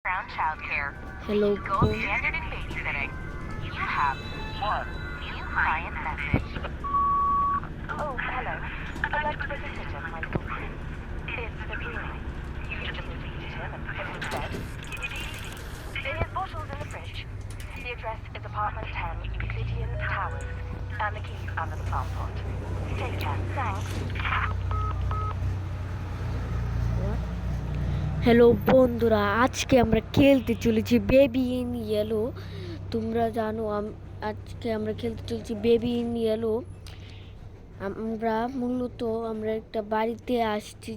Around childcare. Hello, Gold standard in babysitting. You have one new client message. Oh, hello. I'd like to babysit my little prince. It's February. You just need to feed him and put him to bed. His bottle's in the fridge. The address is apartment 10, Euclidean Towers. And the key's under the plant pot. Take care. Thanks. Hello বন্ধুরা, আজকে আমরা খেলতে চলেছি baby in yellow. তোমরা জানো আজকে আমরা খেলতে চলেছি বেবি ইন ইয়েলো। আমরা একটা বাড়িতে আসছি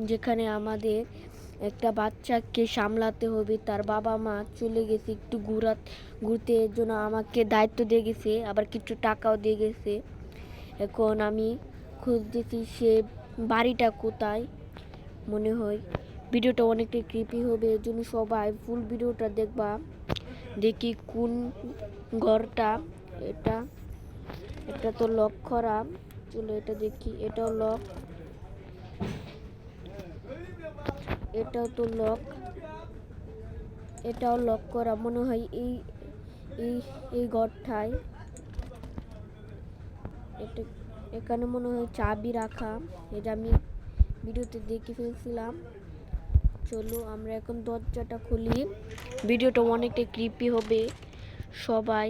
যেখানে আমাদের একটা বাচ্চাকে সামলাতে হবে। তার বাবা মা চলে গেছে একটু ঘুরতে, এর জন্য আমাকে দায়িত্ব দিয়ে গেছে, আবার কিছু টাকাও দিয়ে গেছে। এখন আমি খুঁজতেছি সে বাড়িটা কোথায়। মনে হয় ভিডিওটা অনেকটা ক্রিপি হবে, এর জন্য সবাই ফুল ভিডিওটা দেখবা। দেখি কোন ঘরটা। এটা এটা তো লক করা। চলো এটা দেখি, এটাও লক, এটাও তো লক, এটাও লক করা। মনে হয় এই এই এই ঘরটায় এটা, এখানে মনে হয় চাবি রাখা। এটা আমি ভিডিওতে দেখে ফেলছিলাম। চলো আমরা এখন দরজাটা খুলি, ভিডিওটা অনেকটা ক্রিপি হবে। সবাই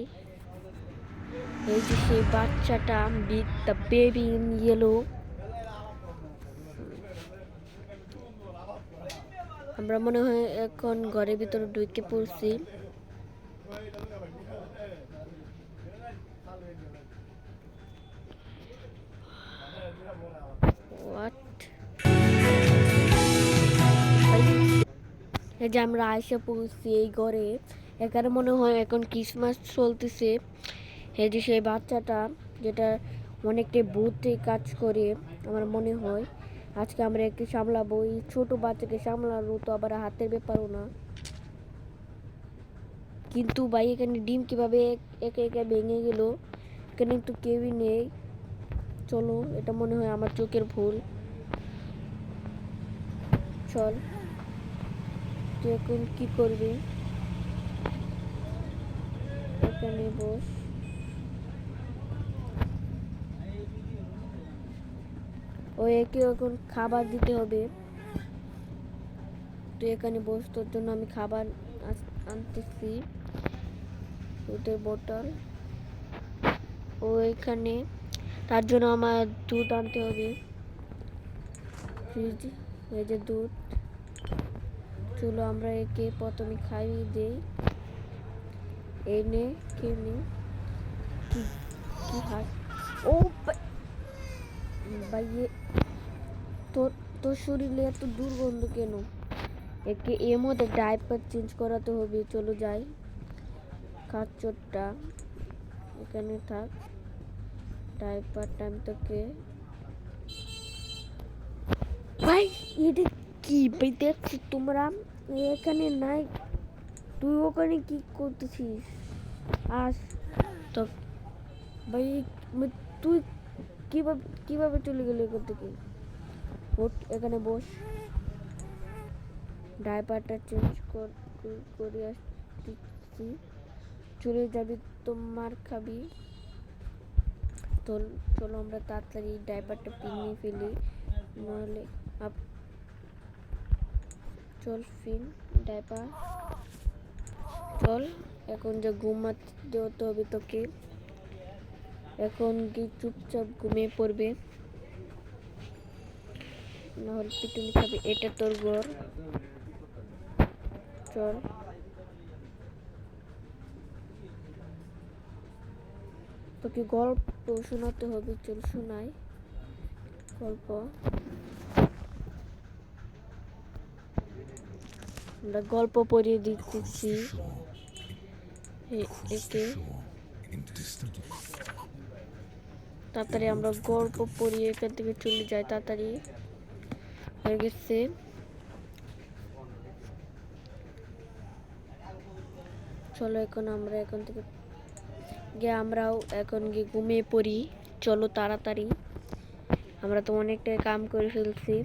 এই যে সেই বাচ্চাটা, big the baby in yellow. আমরা মনে হয় এখন ঘরের ভিতরে ঢুকে পড়ছি। এই যে আমরা আইসা পড়ছি এই ঘরে। এখানে মনে হয় এখন ক্রিসমাস চলতেছে। এই যে সেই বাচ্চাটা, যেটা অনেকটা ভূতে কাজ করে আমার মনে হয়। আজকে আমরা একে সামলাবো। এই ছোট বাচ্চাকে সামলানো তো আবার হাতের ব্যাপারও না। কিন্তু ভাই এখানে ডিম কিভাবে একে একে ভেঙে গেল? এখানে তো কেউই নেই। চলো, এটা মনে হয় আমার চোখের ভুল। চল, তুই এখন কি করবি? এখানে বস। ও একে এখন খাবার দিতে হবে। তুই এখানে বস, তোর জন্য আমি খাবার আনতেছি। দুধের বোতল ও এখানে, তার জন্য আমার দুধ আনতে হবে। ফ্রিজ, এই যে দুধ। চলো আমরা একে প্রথমে খাইয়ে দেই। এনে খেয়ে কি কি হাস। ও ভাইয়ে, তোর তোর শরীরে এত দুর্গন্ধ কেন? একে এর মধ্যে ডাইপার চেঞ্জ করাতে হবে। চলো যাই। কাচ্চরটা এখানে থাক, ডাইপারটা আমি তোকে। ভাই এটা কি ভাই দেখছি তোমরা এখানে নাই, তুই ওখানে কি করতেছিস? আস তো ভাই, তুই কিভাবে কিভাবে চলে গেলি এখান থেকে? ওঠ, এখানে বস। ডাইপারটা চেঞ্জ করে আসতেছি। চলে যাবি তো মার খাবি। তো চলো আমরা তাড়াতাড়ি ডাইপারটা পিনিয়ে ফেলি, নাহলে চল ফিন ডাইপার। চল এখন যে ঘুমাতে হতে হবে তোকে। এখন কি চুপচাপ ঘুমিয়ে পড়বে, নাহলে পিটুনি খাবে। এটা তোর ঘর। চল, তোকে গল্প শোনাতে হবে। চল শোনাই গল্প। আমরা গল্প পড়িয়ে দিতেছি একে। তাড়াতাড়ি আমরা গল্প পড়িয়ে এখান থেকে চলে যাই। তাড়াতাড়ি হয়ে গেছে। চলো এখন আমরা এখান থেকে গিয়ে আমরাও এখন গিয়ে ঘুমিয়ে পড়ি। চলো তাড়াতাড়ি, আমরা তো অনেকটাই কাম করে ফেলছি।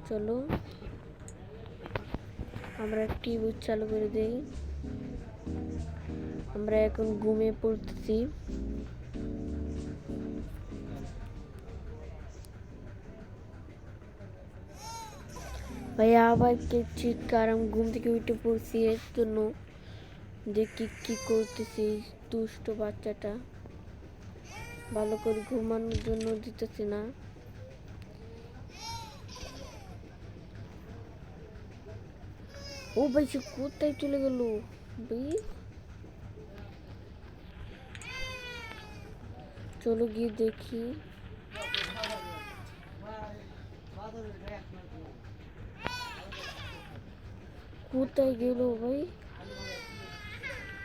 চলো আমরা টিভি চালু করে দেই। আমরা এখন ঘুমিয়ে পড়তেছি। ভাইয়া আবার কে চিৎকার, আমি ঘুম থেকে উঠে পড়ছি এর জন্য যে কি করতেছি। দুষ্ট বাচ্চাটা ভালো করে ঘুমানোর জন্য দিতেছে না। ও ভাই সে কোথায় চলে গেল ভাই? চলো গিয়ে দেখি। কোথায় গেল ভাই?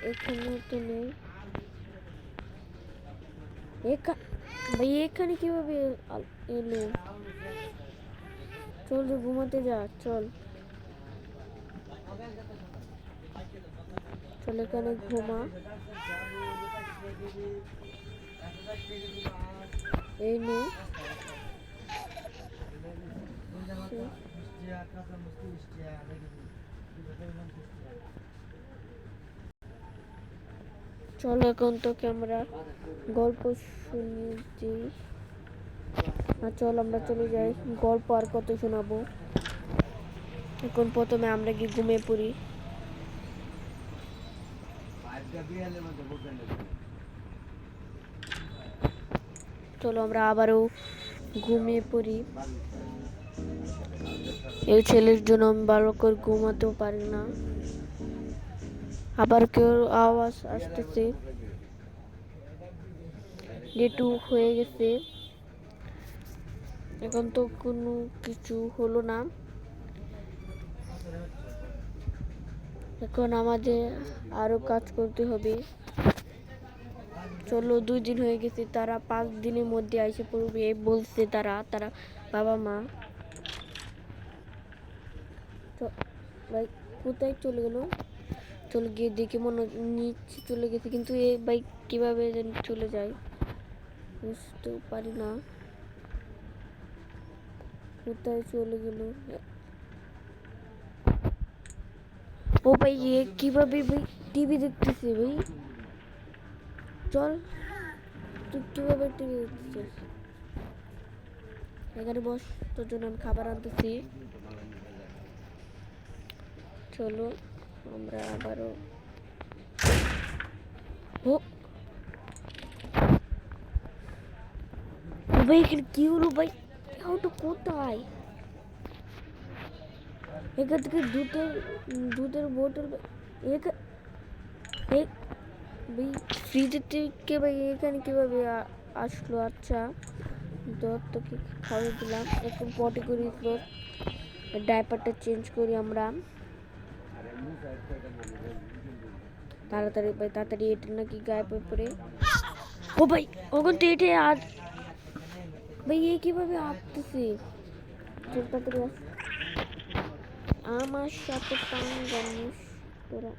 এখানে তো নেই। ভাই এখানে কিভাবে এলো? চল যে ঘুমাতে যা, চল চল এখানে ঘুমা। এই নে চলো এখন তোকে আমরা গল্প শুনিয়েছি। আর চল আমরা চলে যাই, গল্প আর কত শোনাবো। এখন প্রথমে আমরা কি ঘুমিয়ে পড়ি। চলো আমরা আবারও ঘুমিয়ে পড়ি। এই ছেলের জন্য আমি ভালো করে ঘুমাতেও পারি না। আবার কেউ আওয়াজ আসতেছে। নেটওয়ার্ক হয়ে গেছে। এখন তো কোনো কিছু হলো না। এখন আমাদের আরো কাজ করতে হবে। চলো 2 দিন হয়ে গেছে, তারা 5 দিনের মধ্যে এসে পড়বে বলছে তারা বাবা মা। তো ভাই কোথায় চলে গেল? চলে গিয়ে দেখে মনে নিচে চলে গেছে, কিন্তু এই বাইক কিভাবে যেন চলে যায় বুঝতেও পারি না। কোথায় চলে গেল? ও ভাই এ কিভাবে ভাই টিভি দেখতেছে? ভাই চল, তুই কিভাবে টিভি দেখতেছিস? এখানে বস, তোর জন্য আমি খাবার আনতেছি। চলো আমরা আবারও ভাই এখানে কি হলো ভাই? ওটা কোথায়? এখান থেকে দুধের বোতল ফ্রিজের থেকে ভাই এখানে কিভাবে আসলো? আচ্ছা দত্তকে খাওয়াই দিলাম। একটু পটি করে দিল। ডাইপারটা চেঞ্জ করি আমরা তাড়াতাড়ি ভাই, তাড়াতাড়ি। এটা নাকি গায়ে পড়ে। ও ভাই ওখান তো এটা আর ভাই এ কিভাবে আসতেছে? তাড়াতাড়ি আস, আমার সাথে পাঙ্গা নিস তোরা।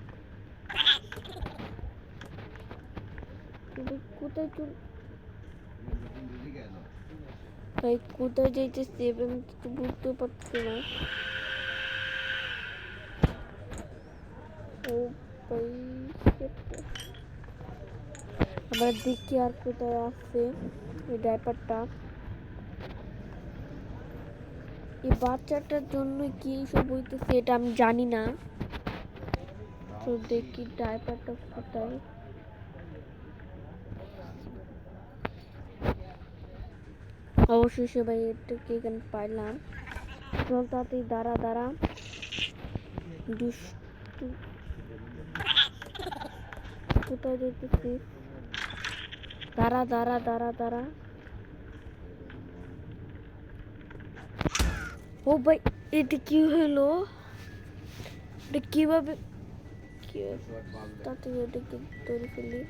কোথায় চল ভাই, কোথায় যাইতেছে আমি কিছু বুঝতে পারছি না। ও ভাই আবার দেখি আর কোথায় আছে এই ডাইপারটা। এই বাচ্চাটার জন্য কি সব হইতেছে এটা আমি জানি না। তো দেখি ডাইপারটা কোথায়। অবশেষে ভাই এটাকে এখানে পাইলাম। চল তাড়াতাড়ি, দাঁড়া দুষ্টু কোথায় যেতেছিস? দাঁড়া। ও ভাই এটা কি হলো? এটা কিভাবে তাড়াতাড়ি এটাকে ধরে ফেলি।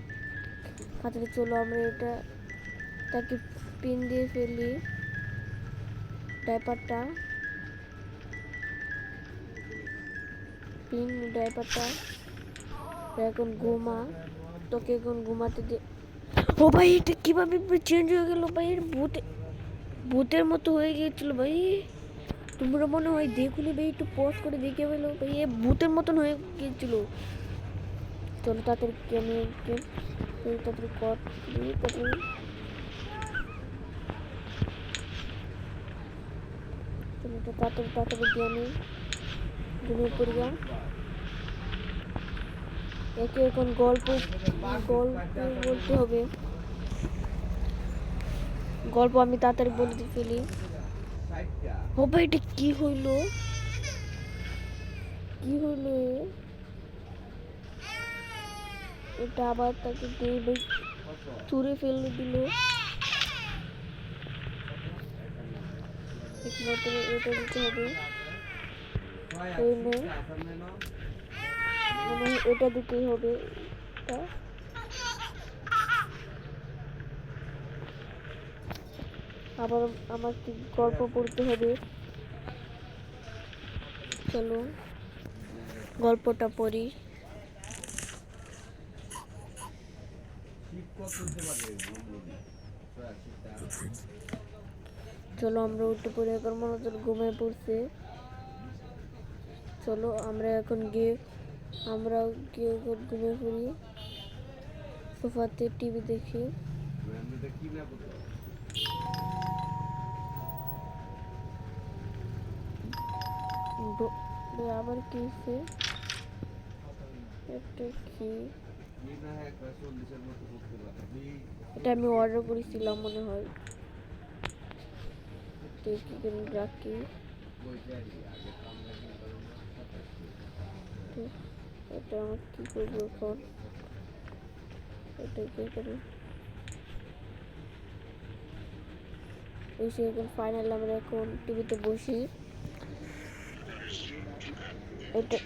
তাড়াতাড়ি চলো আমরা এটা তাকে পিন দিয়ে ফেলি ডাইপারটা। ডাইপারটা এখন ঘুমা, তোকে এখন ঘুমাতে দে। ও ভাই এটা কিভাবে চেঞ্জ হয়ে গেল ভাই? ভূতের মতো হয়ে গিয়েছিল ভাই। তোমরা মনে হয় দেখুনি ভাই, একটু পজ করে দেখে ফেলো ভাই, এ ভূতের মতন হয়ে গিয়েছিল। চলো তাড়াতাড়ি আমি তাড়াতাড়ি কর তাড়াতাড়ি। চলো এটা তাড়াতাড়ি তাড়াতাড়ি দিয়ে আমি ঘুমিয়ে পড়লাম। একে এখন গল্প বলতে হবে। গল্প আমি তাড়াতাড়ি বলতে ফেলি। ও ভাই এটা কি হইলো, কি হইলো এটা আবার তাকে দিয়ে ভাই ছুঁড়ে ফেলে দিল। একমাত্র এটা দিতে হবে, এই নে, মানে এটা দিতেই হবে। এটা আবার আমাকে গল্প পড়তে হবে। চলো গল্পটা পড়ি। চলো আমরা উঠে পড়ে এখন মনোযোগ ঘুমিয়ে পড়ছে। চলো আমরা এখন গিয়ে ঘুমিয়ে পড়ি, সোফাতে টিভি দেখি। আবার কি হচ্ছে, এটা কি, এটা আমি অর্ডার করেছিলাম মনে হয়। দেখি কেন রাখি, এটা আমার কি করবো এখন, এটা কি করি। এসে এখন ফাইনাল আমরা এখন টিভিতে বসি। এটা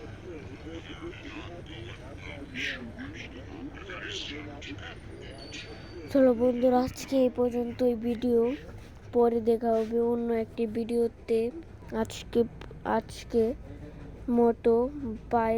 চলো বন্ধুরা আজকে এই পর্যন্তই ভিডিও, পরে দেখা হবে অন্য একটি ভিডিওতে। আজকে মতো বাই।